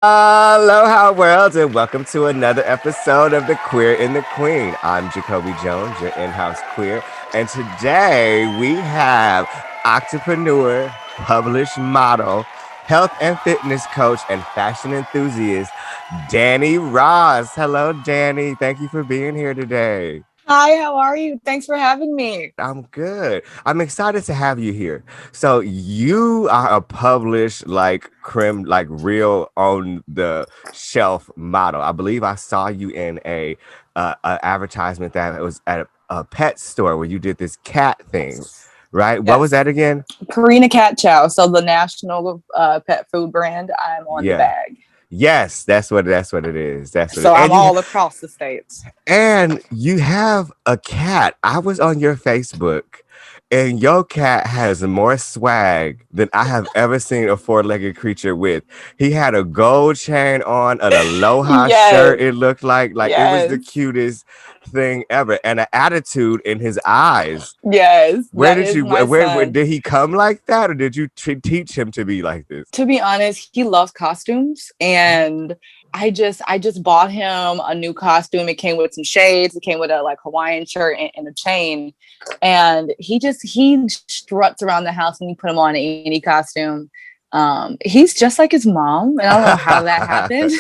Aloha world and welcome to another episode of The Queer and the Queen. I'm Jacobi Jones, your in-house queer, and today we have entrepreneur, published model, health and fitness coach, and fashion enthusiast, Danny Ross. Hello, Danny. Thank you for being here today. Hi, how are you? Thanks for having me. I'm good. I'm excited to have you here. So you are a published, like creme, like real on the shelf model. I believe I saw you in a advertisement that was at a pet store where you did this cat thing, right? What was Yes, that again? Karina Cat Chow. So the national pet food brand. I'm on the Yeah. bag. Yes, that's what it is. That's what it, So I'm and you all across the states. and you have a cat. I was on your Facebook, and your cat has more swag than I have ever seen a four-legged creature with. He had a gold chain on, an aloha shirt. Yes, It looked like it was the yes, cutest thing ever, and an attitude in his eyes. yes. Where That did is you? my Where son. did he come like that, or did you teach him to be like this? To be honest, he loves costumes, and I just bought him a new costume. It came with some shades. It came with a like Hawaiian shirt and a chain, and he struts around the house when you put him on any costume. He's just like his mom, and I don't know how that happened,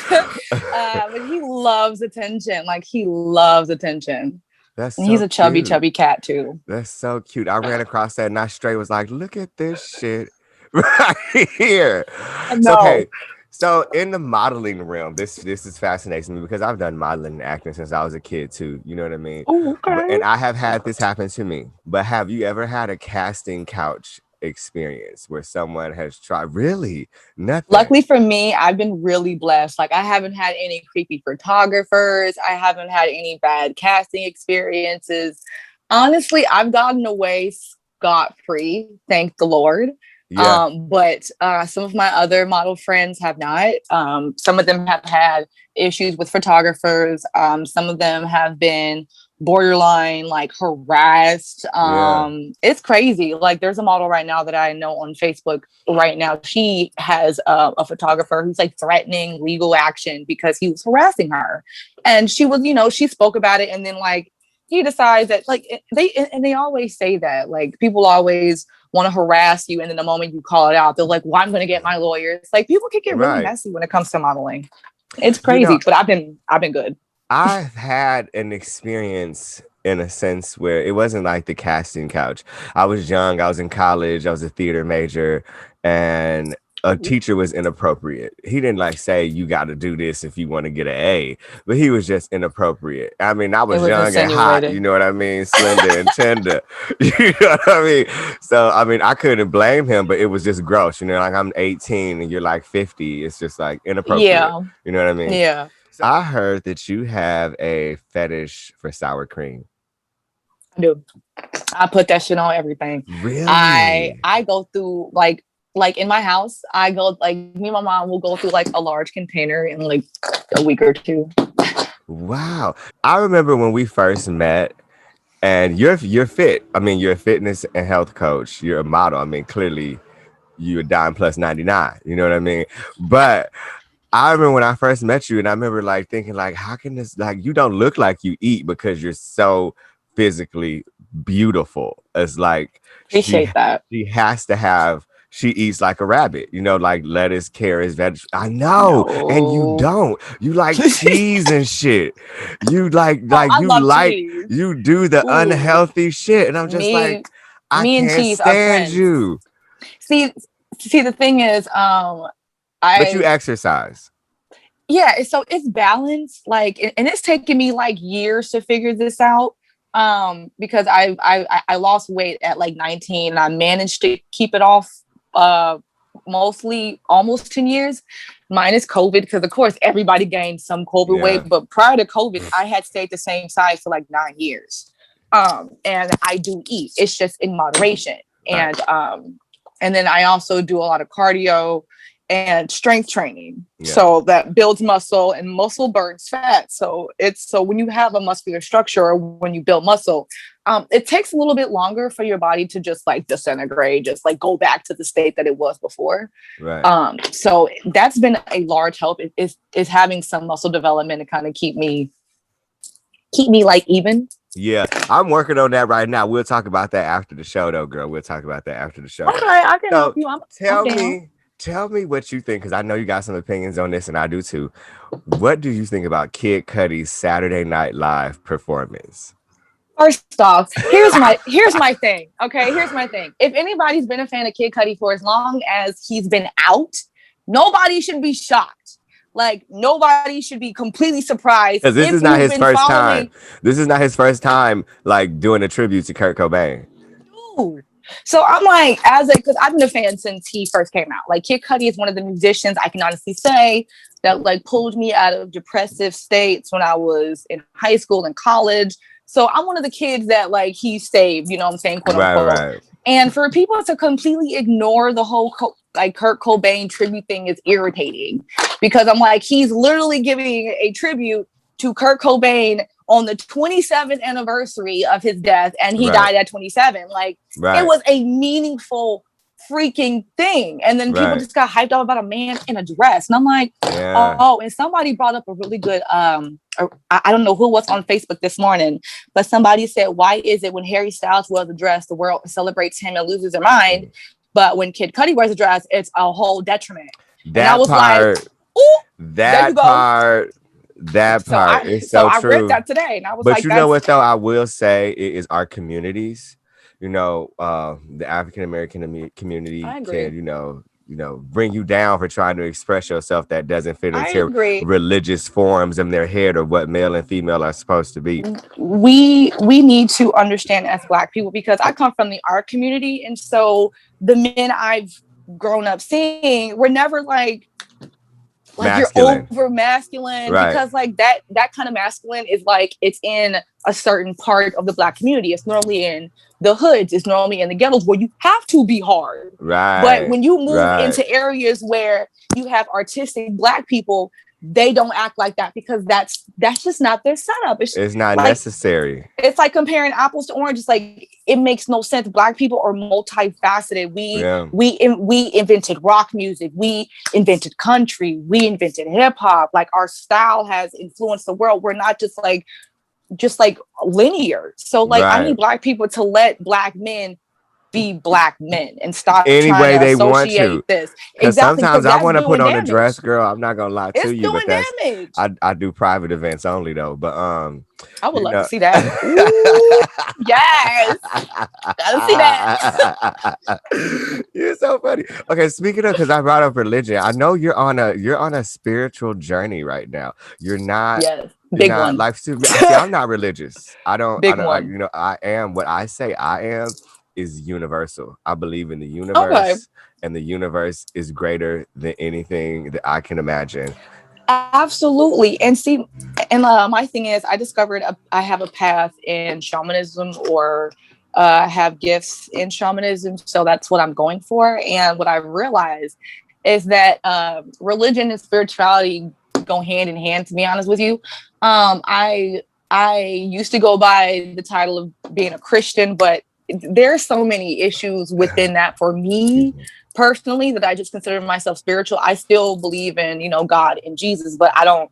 but he loves attention. Like he loves attention. That's And he's so a chubby, cute. chubby cat too. That's so cute. I ran across that and I straight was like, look at this shit right here. So No. okay. So in the modeling realm, this is fascinating to me because I've done modeling and acting since I was a kid too. You know what I mean? Oh, But okay. and I have had this happen to me. But have you ever had a casting couch experience where someone has tried really nothing? Luckily for me, I've been really blessed. Like I haven't had any creepy photographers. I haven't had any bad casting experiences. Honestly, I've gotten away scot free, thank the Lord. Yeah. But some of my other model friends have not. Some of them have had issues with photographers. Some of them have been borderline like harassed. Yeah. It's crazy. Like there's a model right now that I know on Facebook right now. She has a photographer who's like threatening legal action because he was harassing her, and she was, she spoke about it, and then like he decides that like they always say that like people always want to harass you, and then the moment you call it out, they're like, "Well, I'm going to get my lawyers." Like people can get really Right. messy when it comes to modeling. It's You crazy, know, but I've been good. I've had an experience in a sense where it wasn't like the casting couch. I was young, I was in college, I was a theater major, and a teacher was inappropriate. He didn't like say you got to do this if you want to get an A, but he was just inappropriate. I mean, I It was was young and hot, you insinuated. know what I mean? Slender and tender. You know what I mean? So, I mean, I couldn't blame him, but it was just gross, like I'm 18 and you're like 50. It's just like inappropriate. Yeah, You know what I mean? yeah, So I heard that you have a fetish for sour cream. I do. I put that shit on everything. Really? I go through like in my house, I go like me and my mom will go through like a large container in like a week or two. Wow. I remember when we first met and you're fit. I mean, you're a fitness and health coach. You're a model. I mean, clearly you're a dime plus 99. You know what I mean? But I remember when I first met you and I remember like thinking like, how can this like you don't look like you eat because you're so physically beautiful. It's like she Appreciate that. she has to have she eats like a rabbit, like lettuce, carrots, vegetables. I know, and you No. don't. You like cheese and shit. You like Oh, like I you love like cheese. you do the Ooh, unhealthy shit, and I'm just me, like, I me and can't cheese are stand friends. you. See, see, the thing is, But you I exercise. yeah, so it's balanced, like, and it's taken me like years to figure this out. Because I lost weight at like 19, and I managed to keep it off, mostly almost 10 years, minus COVID, because of course everybody gained some COVID Yeah. weight, but prior to COVID, I had stayed the same size for like 9 years. And I do eat. It's just in moderation. Right. And then I also do a lot of cardio and strength training. Yeah. So that builds muscle, and muscle burns fat. So when you have a muscular structure or when you build muscle, it takes a little bit longer for your body to just like disintegrate, just like go back to the state that it was before. Right. So that's been a large help is having some muscle development to kind of keep me like even. Yeah, I'm working on that right now. We'll talk about that after the show, though, girl. We'll talk about that after the show. Okay, I can help So you. I'm tell me what you think, because I know you got some opinions on this, and I do too. What do you think about Kid Cudi's Saturday Night Live performance? First off, here's my thing. Okay, here's my thing. If anybody's been a fan of Kid Cudi for as long as he's been out, nobody should be shocked. Like nobody should be completely surprised. Because this is not his first time. This is not his first time like doing a tribute to Kurt Cobain. Dude. So I'm like, because I've been a fan since he first came out. Like Kid Cudi is one of the musicians I can honestly say that like pulled me out of depressive states when I was in high school and college. So I'm one of the kids that like he saved, you know what I'm saying, quote unquote. Right. And for people to completely ignore the whole like Kurt Cobain tribute thing is irritating, because I'm like, he's literally giving a tribute to Kurt Cobain on the 27th anniversary of his death, and he died at 27. Like it was a meaningful freaking thing. And then people just got hyped up about a man in a dress. And I'm like, oh, and somebody brought up a really good, I don't know who was on Facebook this morning, but somebody said, why is it when Harry Styles wears a dress, the world celebrates him and loses their mind? But when Kid Cudi wears a dress, it's a whole detriment. That part is so true. I read that today, and I was but you know what though, I will say it is our communities. You know, the African American community can, you know, bring you down for trying to express yourself that doesn't fit into religious forms in their head or what male and female are supposed to be. We need to understand as Black people, because I come from the art community, and so the men I've grown up seeing were never like masculine. You're over masculine, because like that kind of masculine is like it's in a certain part of the Black community. It's normally in the hoods, it's normally in the ghettos where you have to be hard. But when you move into areas where you have artistic Black people, they don't act like that, because that's just not their setup. It's not like, necessary. It's like comparing apples to oranges. Like it makes no sense. Black people are multifaceted. We invented rock music. We invented country. We invented hip hop. Like our style has influenced the world. We're not just like linear. So like I need Black people to let Black men be Black men and stop any trying way to they want to. This. Exactly. Sometimes I want to put on a dress, girl. I'm not gonna lie to you, but damage. I do private events only though. But I would love to see that. Ooh, yes, gotta see that. You're so funny. Okay, speaking of, because I brought up religion, I know you're on a spiritual journey right now. You're not. Yes. Big one. Like, see, I'm not religious. I don't. You know, I am what I say I am. Is universal. I believe in the universe, and the universe is greater than anything that I can imagine. Absolutely. And see, and my thing is, I discovered I have a path in shamanism, or have gifts in shamanism. So that's what I'm going for. And what I realized is that religion and spirituality go hand in hand, to be honest with you. I used to go by the title of being a Christian, but there's so many issues within that for me personally that I just consider myself spiritual. I still believe in, you know, God and Jesus, but I don't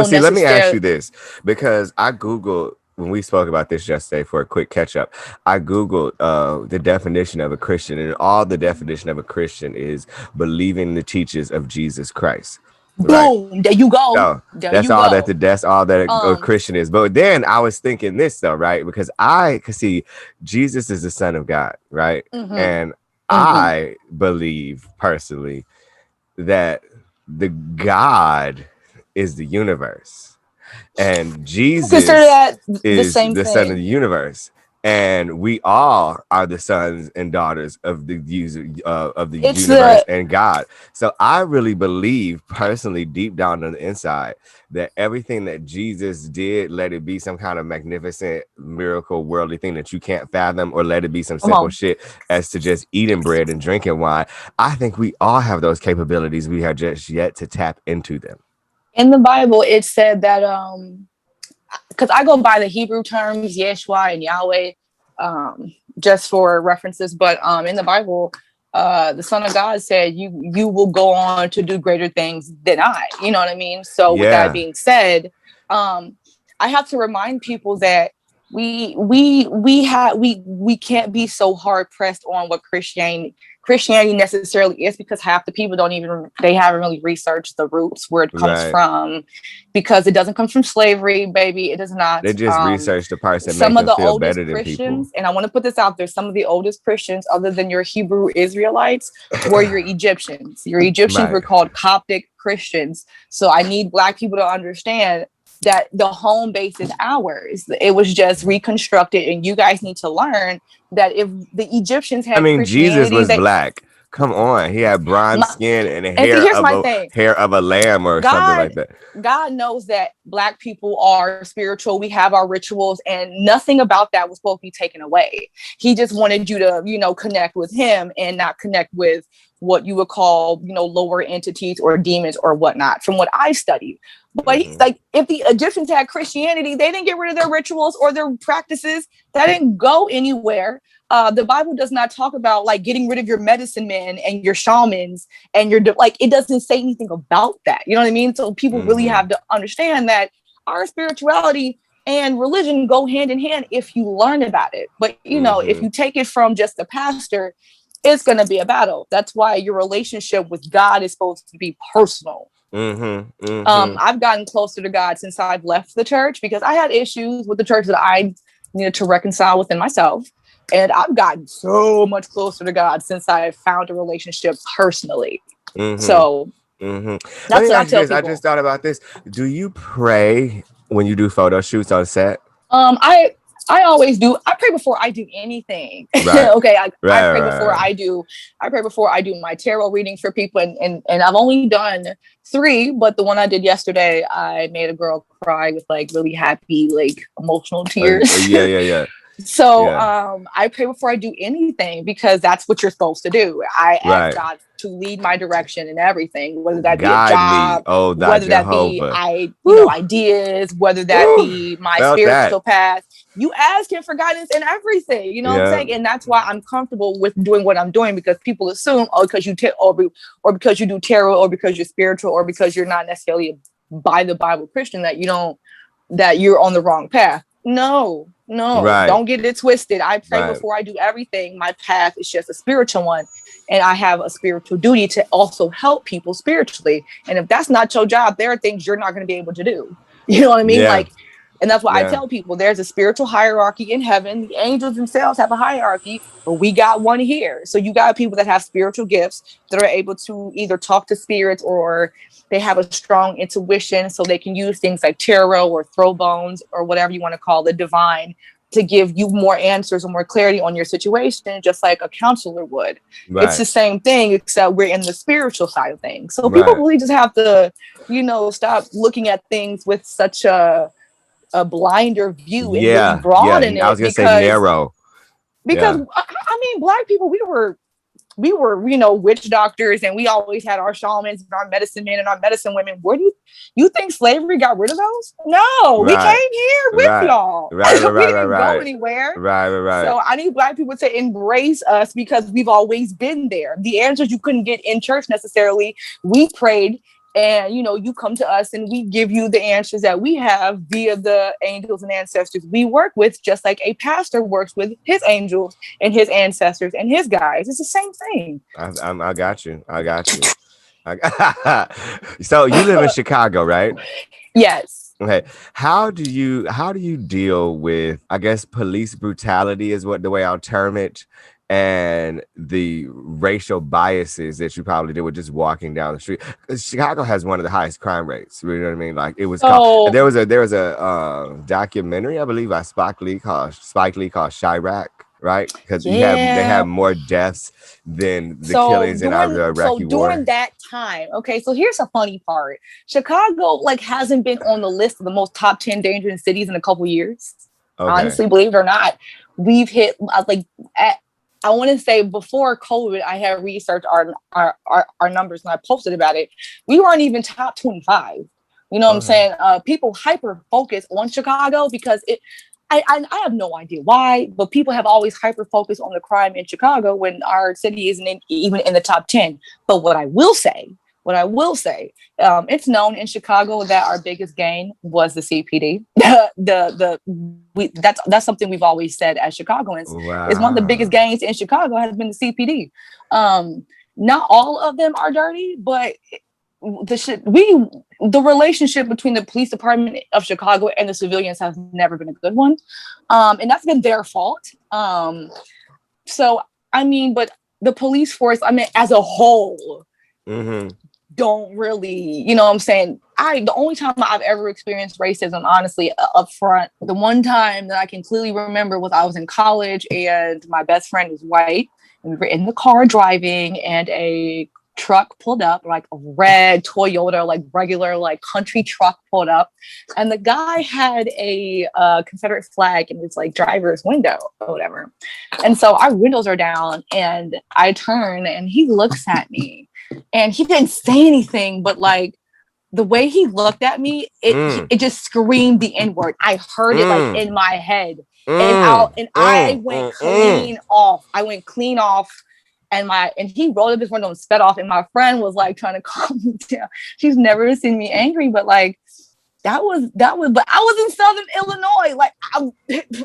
see, let me ask you this, because I Googled, when we spoke about this yesterday for a quick catch up, I Googled the definition of a Christian, and all the definition of a Christian is believing the teachings of Jesus Christ. Boom! There you go. So that's all that a Christian is. But then I was thinking this though, right? Because I could see Jesus is the Son of God, right? And I believe personally that the God is the universe, and Jesus is the Son of the universe. And we all are the sons and daughters of the universe and God. So I really believe personally, deep down on the inside, that everything that Jesus did, let it be some kind of magnificent miracle, worldly thing that you can't fathom, or let it be some simple shit as to just eating bread and drinking wine. I think we all have those capabilities. We have just yet to tap into them. In the Bible, it said that because I go by the Hebrew terms Yeshua and Yahweh, just for references. But in the Bible, the Son of God said, "You will go on to do greater things than I." You know what I mean? So with that Yeah. being said, I have to remind people that we can't be so hard pressed on what Christianity necessarily is, because half the people they haven't really researched the roots where it comes Right. from, because it doesn't come from slavery, baby. It does not. They just research the parts that make Some of them the feel oldest better than people. Christians, and I want to put this out there, some of the oldest Christians, other than your Hebrew Israelites, were your Egyptians. Your Egyptians Right. were called Coptic Christians. So I need Black people to understand that the home base is ours. It was just reconstructed, and you guys need to learn that if the Egyptians I had mean, Jesus Christianity, was that black. Come on, he had bronze skin and and see, here's my thing. hair of a lamb or something like God, that. God knows that Black people are spiritual. We have our rituals, and nothing about that was supposed to be taken away. He just wanted you to, connect with him and not connect with what you would call, lower entities or demons or whatnot, from what I studied. But he's like, if the Egyptians had Christianity, they didn't get rid of their rituals or their practices. That didn't go anywhere. The Bible does not talk about like getting rid of your medicine men and your shamans and your like. It doesn't say anything about that. You know what I mean? So people really have to understand that our spirituality and religion go hand in hand if you learn about it. But if you take it from just the pastor, it's going to be a battle. That's why your relationship with God is supposed to be personal. I've gotten closer to God since I've left the church, because I had issues with the church that I needed to reconcile within myself. And I've gotten so much closer to God since I found a relationship personally. So Let that's me what I ask you tell this. I people. just thought about this. Do you pray when you do photo shoots on set? I always do. I pray before I do anything. Right. Okay. I pray before Right. I pray before I do my tarot reading for people. And I've only done 3, but the one I did yesterday, I made a girl cry with like really happy, like emotional tears. Yeah. So Yeah. I pray before I do anything, because that's what you're supposed to do. I ask Right. God to lead my direction in everything, whether that be a Guide me, job, oh thou whether that be Jehovah. ideas, whether that Woo. be my Felt that. spiritual path. You ask him for guidance in everything. You know what I'm Yeah. saying? And that's why I'm comfortable with doing what I'm doing, because people assume, because you or because you do tarot, or because you're spiritual, or because you're not necessarily a by the Bible Christian, that you're on the wrong path. No, Right. don't get it twisted. I pray Right. before I do everything. My path is just a spiritual one, and I have a spiritual duty to also help people spiritually. And if that's not your job, there are things you're not going to be able to do. You know what I mean? Yeah. Like, and that's why I Yeah. tell people there's a spiritual hierarchy in heaven. The angels themselves have a hierarchy, but we got one here. So you got people that have spiritual gifts that are able to either talk to spirits, or they have a strong intuition, so they can use things like tarot or throw bones or whatever you want to call the divine to give you more answers or more clarity on your situation, just like a counselor would. It's Right. the same thing, except we're in the spiritual side of things. So people Right. really just have to, stop looking at things with such a blinder view and really Yeah. Yeah. broaden I it, was gonna say because narrow. because Yeah. I mean, Black people, we were witch doctors, and we always had our shamans and our medicine men and our medicine women. Where do you think slavery got rid of those? No, we Right. came here with Right. y'all. Right. Right. We Right. didn't go Right. anywhere. Right. Right. Right. So I need Black people to embrace us, because we've always been there. The answers you couldn't get in church necessarily, we prayed, and you come to us and we give you the answers that we have via the angels and ancestors we work with, just like a pastor works with his angels and his ancestors and his guys. It's the same thing. I got you. I got you. So you live in Chicago, right? Yes. Okay. How do you deal with, I guess, police brutality is what the way I'll term it, and the racial biases that you probably deal with just walking down the street? 'Cause Chicago has one of the highest crime rates. You know what I mean? Like it was called. So There was a documentary, I believe, by Spike Lee called Chirac, right? Because they yeah. have more deaths than the So killings in during the so Iraqi during war. that time, okay. So here's a funny part: Chicago like hasn't been on the list of the most top 10 dangerous cities in a couple years. Okay. Honestly, believe it or not, we've hit like at, I want to say before COVID, I had researched our numbers and I posted about it. We weren't even top 25. You know what I'm Okay. saying? People hyper focus on Chicago because I have no idea why, but people have always hyper focused on the crime in Chicago when our city isn't even in the top 10. But what I will say, it's known in Chicago that our biggest gain was the CPD. That's something we've always said as Chicagoans. Is one of the biggest Wow. gains in Chicago has been the CPD. Not all of them are dirty, but the relationship between the police department of Chicago and the civilians has never been a good one, and that's been their fault. So I mean, but the police force, I mean, as a whole, Mm-hmm. don't really, you know what I'm saying? The only time I've ever experienced racism, honestly, up front, the one time that I can clearly remember was I was in college and my best friend was white. And we were in the car driving and a truck pulled up, like a red Toyota, like regular, like country truck pulled up. And the guy had a Confederate flag in his like driver's window or whatever. And so our windows are down and I turn and he looks at me and he didn't say anything, but like the way he looked at me, Mm. it just screamed the N word. I heard it like Mm. in my head, and Mm. I Mm. went Mm. clean off. I went clean off, and he rolled up his window and sped off. And my friend was like trying to calm me down. She's never seen me angry, but like that was. But I was in Southern Illinois. Like I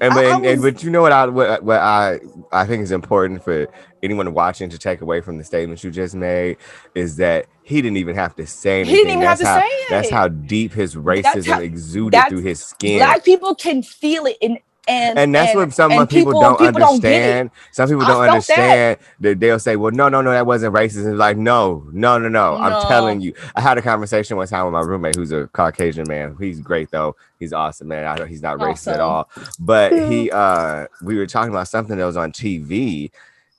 And was. but you know what I think is important for anyone watching to take away from the statements you just made is that he didn't even have to say He didn't anything. even have to say That's it. how deep his That's racism how. exuded through That's his skin. Black people can feel it, and and And that's and what some and people people don't people don't get it. understand. Some people I don't felt that. understand that they'll say, well, no, no, no, that wasn't racist. And like, no, no, no, no. I'm telling No. you. I had a conversation one time with my roommate who's a Caucasian man. He's great though. He's awesome, man. I know he's not racist at Awesome. all. But Yeah. we were talking about something that was on TV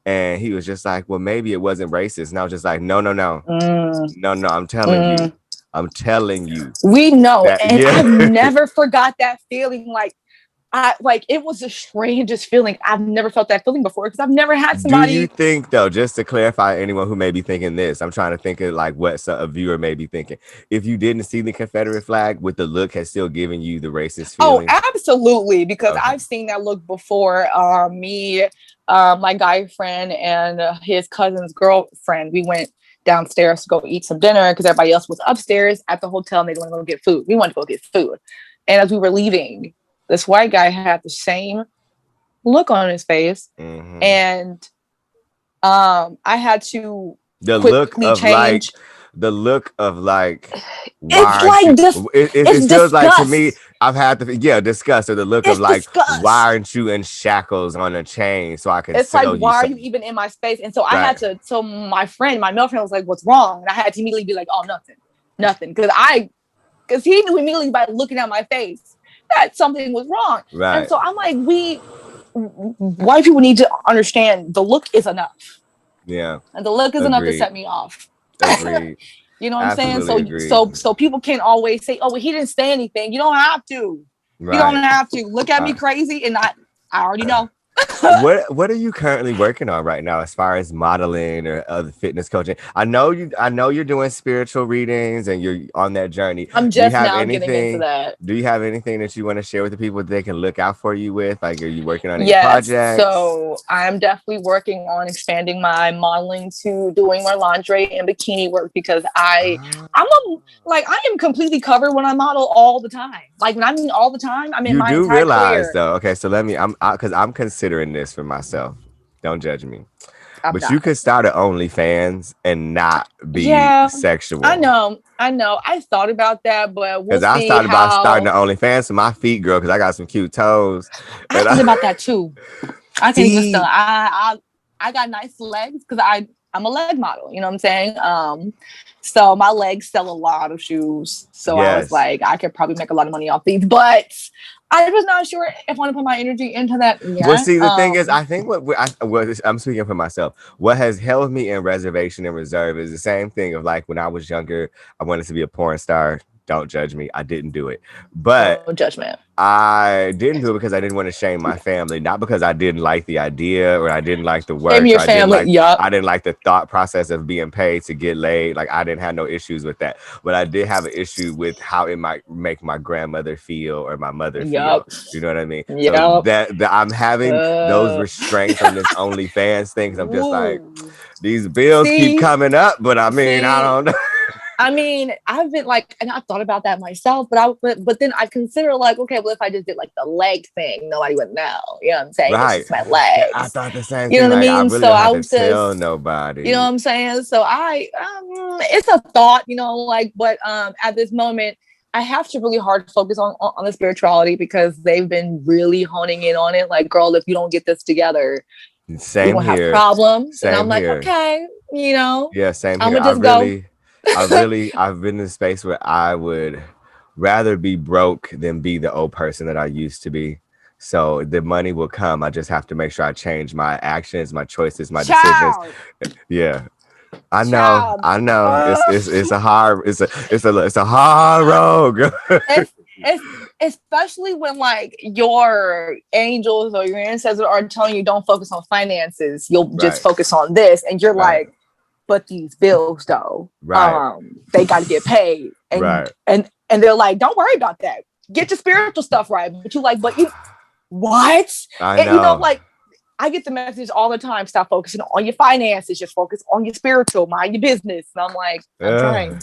and he was just like, well, maybe it wasn't racist. And I was just like, no, no, no, Mm, no, no. I'm telling you. mm. I'm telling you We know, that, and yeah. I've never forgot that feeling. Like it was the strangest feeling. I've never felt that feeling before because I've never had Do you somebody. think, though, just to clarify, anyone who may be thinking this, I'm trying to think of like what a viewer may be thinking. If you didn't see the Confederate flag, would the look has still given you the racist Oh, feeling? absolutely, because Okay. I've seen that look before. Me, my guy friend, and his cousin's girlfriend. We went downstairs to go eat some dinner because everybody else was upstairs at the hotel and they didn't want to go get food. We wanted to go get food, and as we were leaving, this white guy had the same look on his face, Hmm. and I had to The look quickly of change. like, the look of like, why It's aren't like you? this. It It's feels like to me, disgust. I've had to, yeah, disgust or the look of It's like, why disgust. aren't you in shackles on a chain so I can It's like, sell you why are you something? even in my space? And so I had Right. to. So my male friend was like, "What's wrong?" And I had to immediately be like, "Oh, nothing, nothing," because he knew immediately by looking at my face that something was wrong. And Right. so I'm like, white people need to understand the look is enough, Yeah. and the look is enough to Agreed. set me off. Agreed. You know what I'm saying? Absolutely So agreed. so people can't always say, "Oh, well, he didn't say anything." You don't have to. You don't Right. have to look at me Uh, crazy, and I already know. what are you currently working on right now as far as modeling or other fitness coaching? I know you're doing spiritual readings and you're on that journey. I'm Do you just have now getting into anything? that. Do you have anything that you want to share with the people that they can look out for you with? Like, are you working on any Yes, projects? so I'm definitely working on expanding my modeling to doing more lingerie and bikini work because Ah. I am completely covered when I model all the time. Like when I mean all the time, I mean You my do entire realize career. though, okay, so let me, because I'm considering this for myself. Don't judge me. I'm But you not. could start an OnlyFans and not be Yeah, I sexual. know. I know. I thought about that, but we'll Cause I see started about starting the how. OnlyFans for my feet, girl, because I got some cute toes. I And thought I about that too. I can even still. see, I got nice legs because I'm a leg model. You know what I'm saying? So my legs sell a lot of shoes. So I was yes. like, I could probably make a lot of money off these, but I was not sure if I want to put my energy into that Well, yet. see, the thing is, I think I'm speaking for myself. What has held me in reservation and reserve is the same thing of like when I was younger, I wanted to be a porn star. don't judge me. I didn't do it. But no judgment. I didn't do it because I didn't want to shame my family, not because I didn't like the idea or I didn't like the Shame work or your family. I didn't like the thought process of being paid to get laid. Like I didn't have no issues with that, but I did have an issue with how it might make my grandmother feel or my mother feel. You know what I mean? So that I'm having those restraints on this OnlyFans thing. 'Cause I'm just like, these bills keep coming up, but I mean, I don't know. I mean, I've been like, and I've thought about that myself, but then I consider like, okay, well, if I just did like the leg thing, nobody would know. You know what I'm saying? Right. It's just my legs. I thought the same thing. You know what like, I mean? I really don't have to tell nobody. You know what I'm saying? So it's a thought, you know, like, but at this moment, I have to really hard focus on the spirituality because they've been really honing in on it. Like, girl, if you don't get this together, same you're gonna here. have problems. Same and I'm like, here. okay, you know, yeah, same here. I'm gonna just go. I've been in a space where I would rather be broke than be the old person that I used to be. So the money will come. I just have to make sure I change my actions, my choices, my decisions. Yeah. I know. It's a hard road. Especially when like your angels or your ancestors are telling you don't focus on finances, you'll just focus on this, and you're like, but these bills though, they got to get paid, and and they're like, don't worry about that, get your spiritual stuff right. But you like, but you what? I know. And, you know, like I get the message all the time, stop focusing on your finances, just focus on your spiritual, mind your business. And I'm like, I'm trying.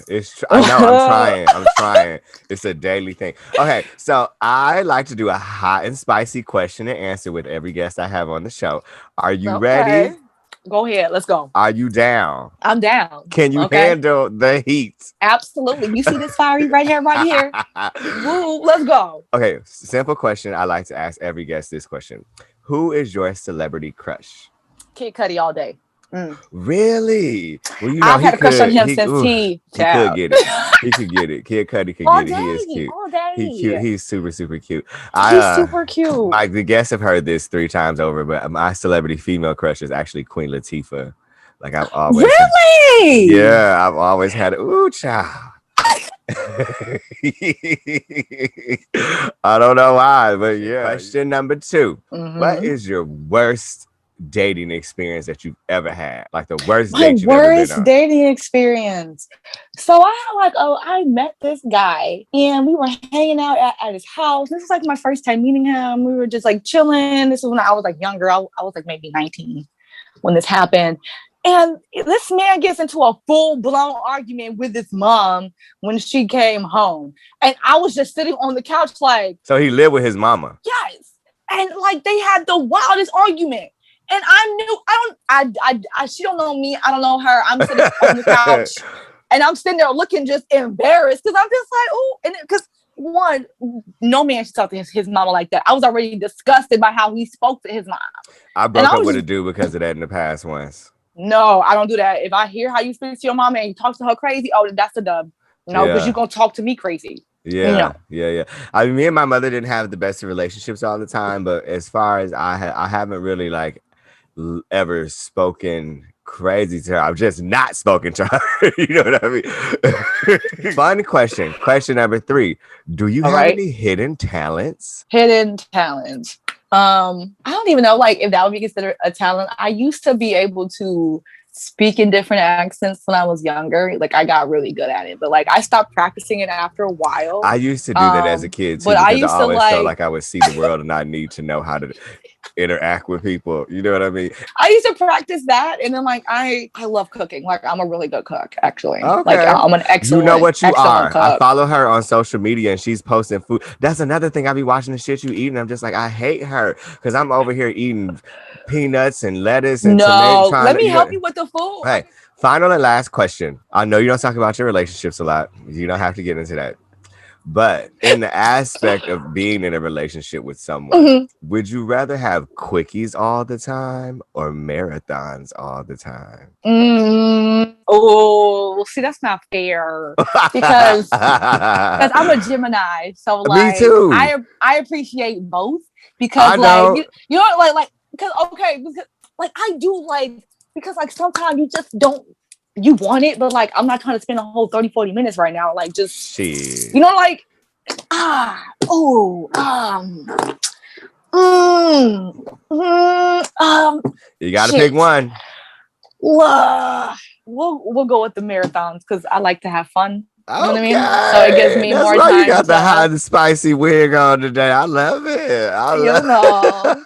I know, I'm trying. It's a daily thing. Okay, so I like to do a hot and spicy question and answer with every guest I have on the show. Are you ready? Go ahead. Let's go. Are you down? I'm down. Can you handle the heat? Absolutely. You see this fiery right here, right here? Woo, let's go. Okay, simple question. I like to ask every guest this question. Who is your celebrity crush? Kid Cudi all day. Really? Well, you know, I've had a crush on him since he could get it. He could get it. Kid Cudi could get it. He is cute. All day. He's cute. He's super, super cute. He's super cute. Like the guests have heard this 3 times over, but my celebrity female crush is actually Queen Latifah. Like I've always I've always had ooh child. I don't know why, but yeah. Question number 2. What is your worst dating experience that you've ever had? Like the worst date you've ever been on? Dating experience. So I met this guy and we were hanging out at his house. This is like my first time meeting him. We were just like chilling. This is when I was like younger. I was like maybe 19 when this happened. And this man gets into a full-blown argument with his mom when she came home. And I was just sitting on the couch like... So he lived with his mama? Yes. And like they had the wildest argument. And she don't know me. I don't know her. I'm sitting on the couch and I'm sitting there looking just embarrassed because I'm just like, oh, and because one, no man should talk to his mama like that. I was already disgusted by how he spoke to his mom. I broke up with a dude because of that in the past once. No, I don't do that. If I hear how you speak to your mama and you talk to her crazy, oh, that's a dub. No, because you're going to talk to me crazy. Yeah. I mean, me and my mother didn't have the best of relationships all the time, but as far as I haven't really like ever spoken crazy to her. I've just not spoken to her. You know what I mean? Fun question. Question number 3. Do you have any hidden talents? Hidden talents. I don't even know like if that would be considered a talent. I used to be able to speak in different accents when I was younger. Like I got really good at it, but like I stopped practicing it after a while. I used to do that as a kid too, but I always felt like I would see the world and I need to know how to interact with people. You know what I mean? I used to practice that, and then like I love cooking. Like I'm a really good cook, actually. Okay. Like I'm an excellent. You know what you are. Cook. I follow her on social media, and she's posting food. That's another thing. I be watching the shit you eat, and I'm just like, I hate her because I'm over here eating peanuts and lettuce and tomatoes. Let me help you with the food. Hey, final and last question. I know you don't talk about your relationships a lot. You don't have to get into that. But in the aspect of being in a relationship with someone, would you rather have quickies all the time or marathons all the time? Oh, see, that's not fair because I'm a Gemini. So like, me too. I appreciate both because like you know like because like I do like because like sometimes you just don't you want it, but like, I'm not trying to spend a whole 30-40 minutes right now. Like, just, Shit. you know, like, mm, You got to pick shit. one. We'll go with the marathons because I like to have fun. You know what I mean? So it gives Okay. me That's more why you time got the hot to, and spicy wig on today. I love it. I you know, love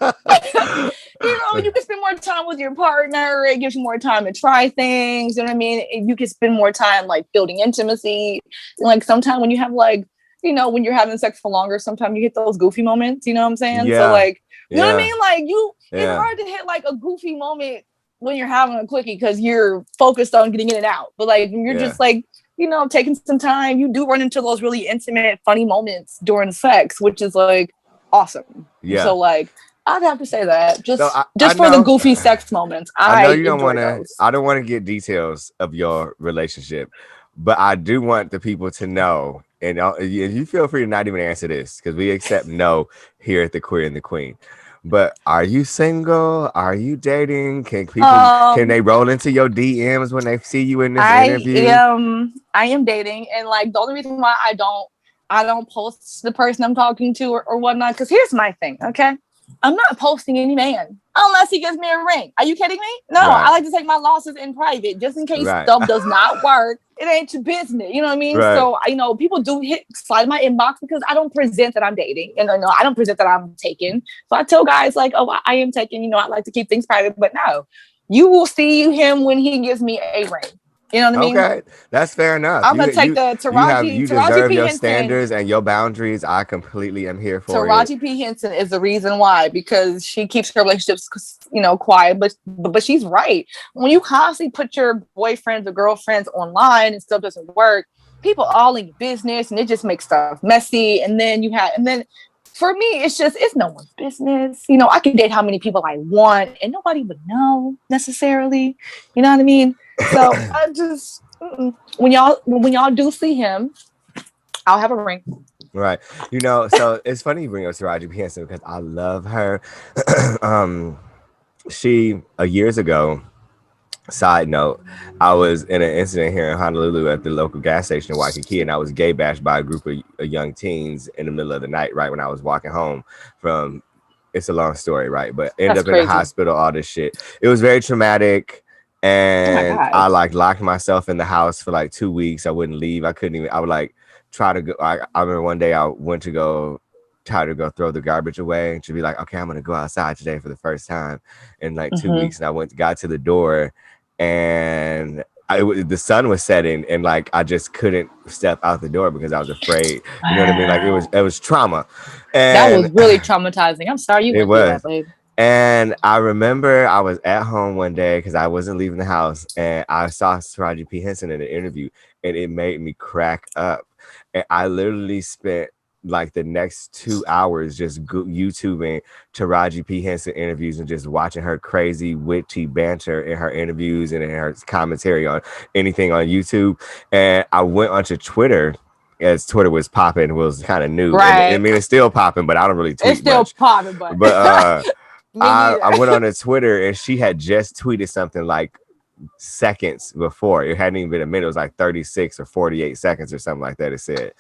you can spend more time with your partner. It gives you more time to try things. You know what I mean? You can spend more time like building intimacy. Like sometimes when you have like, when you're having sex for longer, sometimes you hit those goofy moments. You know what I'm saying? So Yeah. like, you know what I Yeah. mean? Like it's Yeah. hard to hit like a goofy moment when you're having a quickie because you're focused on getting in and out. But like when you're Yeah. just like, taking some time, you do run into those really intimate, funny moments during sex, which is like awesome. Yeah. So like, I'd have to say that So I just for the know goofy sex moments, I know I you don't enjoy want to. those. I don't want to get details of your relationship, but I do want the people to know. And you feel free to not even answer this because we accept no here at the Queer and the Queen. But are you single? Are you dating? Can they Um, roll into your DMs when they see you in this I interview? am I am dating, and like the only reason why I don't post the person I'm talking to or whatnot, because here's my thing, okay? I'm not posting any man unless he gives me a ring. Are you kidding me? No, I Right, like to take my losses in private just in case right, stuff does not work. It ain't your business. You know what I mean? right. So, people do slide my inbox because I don't present that I'm dating. And no, I don't present that I'm taken. So I tell guys like, oh, I am taken. I like to keep things private, but no, you will see him when he gives me a ring. You know what I mean? Okay, that's fair enough. I'm gonna take the You Taraji deserve P your Henson. standards and your boundaries. I completely am here for it. Taraji P Henson is the reason why, because she keeps her relationships, quiet. But she's right. When you constantly put your boyfriends or girlfriends online and stuff doesn't work, people all in your business, and it just makes stuff messy. And then for me, it's no one's business. I can date how many people I want, and nobody would know necessarily. You know what I mean? So I just when y'all do see him, I'll have a ring. Right. So it's funny you bring up Taraji P. Henson because I love her. um, she, years ago, side note, I was in an incident here in Honolulu at the local gas station in Waikiki, and I was gay bashed by a group of young teens in the middle of the night, right when I was walking home from, it's a long story, right? But ended That's up in the crazy. hospital, all this shit. It was very traumatic. Oh my And I God. like locked myself in the house for like 2 weeks. I wouldn't leave. I couldn't even, I would like try to go. I remember one day I went to go try to go throw the garbage away to be like, okay, I'm gonna go outside today for the first time in like 2 weeks. And I got to the door, and the sun was setting, and like I just couldn't step out the door because I was afraid. You know what I mean? Like Wow. it was trauma, That was and really traumatizing. I'm sorry you it went through that, was. babe. And I remember I was at home one day because I wasn't leaving the house, and I saw Taraji P. Henson in an interview, and it made me crack up. And I literally spent like the next 2 hours just YouTubing Taraji P. Henson interviews and just watching her crazy, witty banter in her interviews and in her commentary on anything on YouTube. And I went onto Twitter as Twitter was popping, was kind of new. And I Right. mean, it's still popping, but I don't really It's tweet still much. popping, but But me I neither. went on her Twitter, and she had just tweeted something like seconds before. It hadn't even been a minute. It was like 36 or 48 seconds or something like that. It said.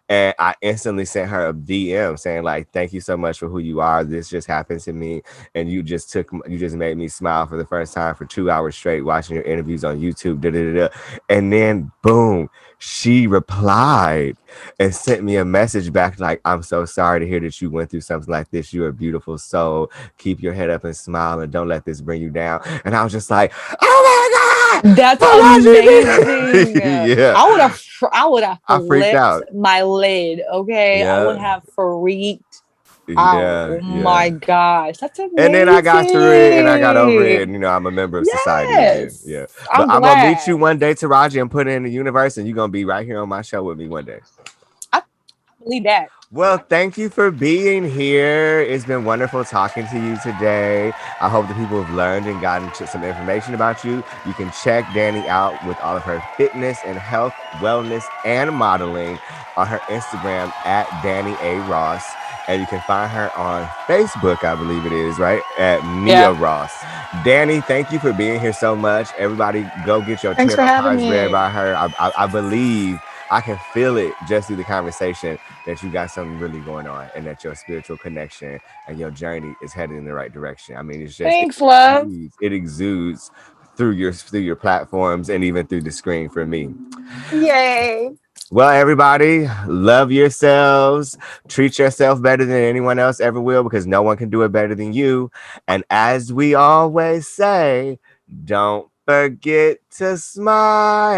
And I instantly sent her a DM saying, like, thank you so much for who you are. This just happened to me. And you just made me smile for the first time for 2 hours straight watching your interviews on YouTube. Da, da, da, da. And then boom, she replied and sent me a message back like, I'm so sorry to hear that you went through something like this. You're a beautiful soul. Keep your head up and smile, and don't let this bring you down. And I was just like, oh my God, That's amazing. Taraji. Yeah, I would have I freaked flipped out. my lid. Okay, I would Yeah, have freaked out. yeah, Oh yeah. my gosh, that's And then I got through it and I got over it. And, amazing. I'm a member of society again. Yes, Yeah. But I'm I'm going to meet you glad. one day, Taraji, and put it in the universe. And you're going to be right here on my show with me one day. I definitely that. Well, thank you for being here. It's been wonderful talking to you today. I hope that people have learned and gotten some information about you. You can check Danny out with all of her fitness and health, wellness, and modeling on her Instagram at Danny A. Ross. And you can find her on Facebook, I believe it is, right? At Nia Yeah. Ross. Danny, thank you for being here so much. Everybody, go get your Thanks for tarot having cards read me. by her. I believe I can feel it just through the conversation that you got something really going on and that your spiritual connection and your journey is headed in the right direction. I mean, it's just Thanks, love. it exudes through your platforms and even through the screen for me. Yay. Well, everybody, love yourselves. Treat yourself better than anyone else ever will because no one can do it better than you. And as we always say, don't forget to smile.